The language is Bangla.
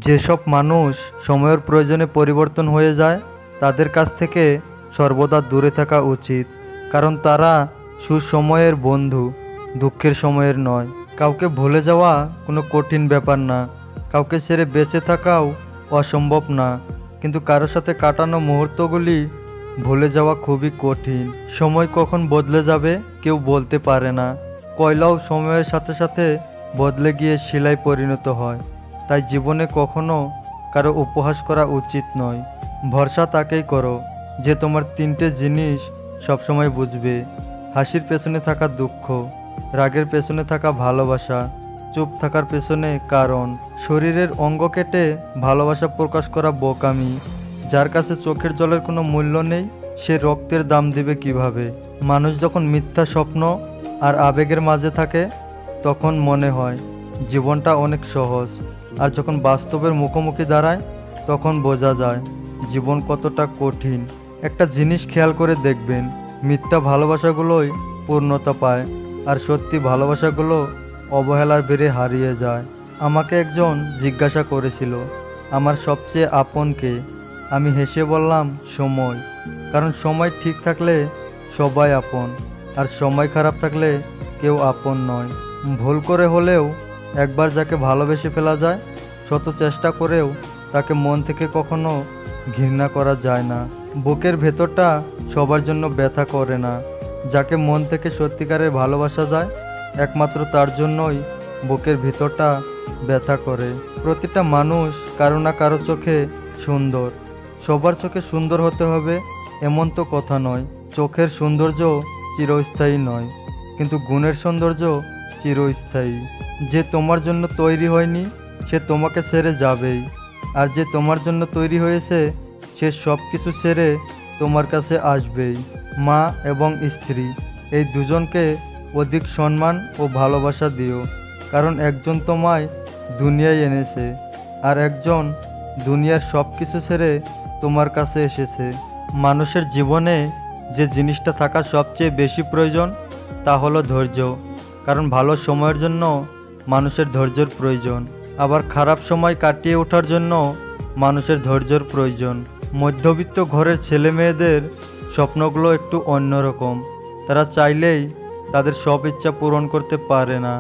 যেসব মানুষ সময়ের প্রয়োজনে পরিবর্তন হয়ে যায় তাদের কাছ থেকে সর্বদা দূরে থাকা উচিত, কারণ তারা সুসময়ের বন্ধু, দুঃখের সময়ের নয়। কাউকে ভুলে যাওয়া কোনো কঠিন ব্যাপার না, কাউকে ছেড়ে বেঁচে থাকাও অসম্ভব না, কিন্তু কারো সাথে কাটানো মুহূর্তগুলি ভুলে যাওয়া খুবই কঠিন। সময় কখন বদলে যাবে কেউ বলতে পারে না। কয়লাও সময়ের সাথে সাথে বদলে গিয়ে শিলায় পরিণত হয়। তাই জীবনে কখনো কারো উপহাস করা উচিত নয়। ভরসা তাকেই করো যে তোমার তিনটে জিনিস সবসময় বুঝবে: হাসির পেছনে থাকা দুঃখ, রাগের পেছনে থাকা ভালোবাসা, চুপ থাকার পেছনে কারণ। শরীরের অঙ্গ কেটে ভালোবাসা প্রকাশ করা বোকামি। যার কাছে চোখের জলের কোনো মূল্য নেই সে রক্তের দাম দিবে কিভাবে? মানুষ যখন মিথ্যা স্বপ্ন আর আবেগের মাঝে থাকে তখন মনে হয় জীবনটা অনেক সহজ, আর যখন বাস্তবের মুখোমুখি দাঁড়ায় তখন বোঝা যায় জীবন কতটা কঠিন। একটা জিনিস খেয়াল করে দেখবেন, মিথ্যা ভালোবাসাগুলোই পূর্ণতা পায় আর সত্যি ভালোবাসাগুলো অবহেলার বেড়ে হারিয়ে যায়। আমাকে একজন জিজ্ঞাসা করেছিল আমার সবচেয়ে আপন কে। আমি হেসে বললাম সময়, কারণ সময় ঠিক থাকলে সবাই আপন, আর সময় খারাপ থাকলে কেউ আপন নয়। ভুল করে হলেও একবার যাকে ভালোবেসে ফেলা যায়, শত চেষ্টা করেও তাকে মন থেকে কখনো ঘৃণা করা যায় না। বুকের ভেতরটা সবার জন্য ব্যথা করে না। যাকে মন থেকে সত্যিকারের ভালোবাসা যায় একমাত্র তার জন্যই বুকের ভিতরটা ব্যথা করে। প্রতিটা মানুষ কারো না কারো চোখে সুন্দর। সবার চোখে সুন্দর হতে হবে এমন তো কথা নয়। চোখের সৌন্দর্য চিরস্থায়ী নয়, কিন্তু গুণের সৌন্দর্য চিরস্থায়ী। যে তোমার জন্য তৈরি হয়নি সে তোমাকে ছেড়ে যাবেই, আর যে তোমার জন্য তৈরি হয়েছে সে সব কিছু ছেড়ে তোমার কাছে আসবেই। মা এবং স্ত্রী এই দুজনকে অধিক সম্মান ও ভালোবাসা দিও, কারণ একজন তোমায় দুনিয়ায় এনেছে আর একজন দুনিয়ার সব কিছু ছেড়ে তোমার কাছে এসেছে। মানুষের জীবনে যে জিনিসটা থাকা সবচেয়ে বেশি প্রয়োজন তা হলো ধৈর্য, কারণ ভালো সময়ের জন্য মানুষের ধৈর্যের প্রয়োজন, আবার খারাপ সময় কাটিয়ে ওঠার জন্য মানুষের ধৈর্যের প্রয়োজন। মধ্যবিত্ত ঘরের ছেলে মেয়েদের স্বপ্নগুলো একটু অন্যরকম। তারা চাইলেই তাদের সব ইচ্ছা পূরণ করতে পারে না।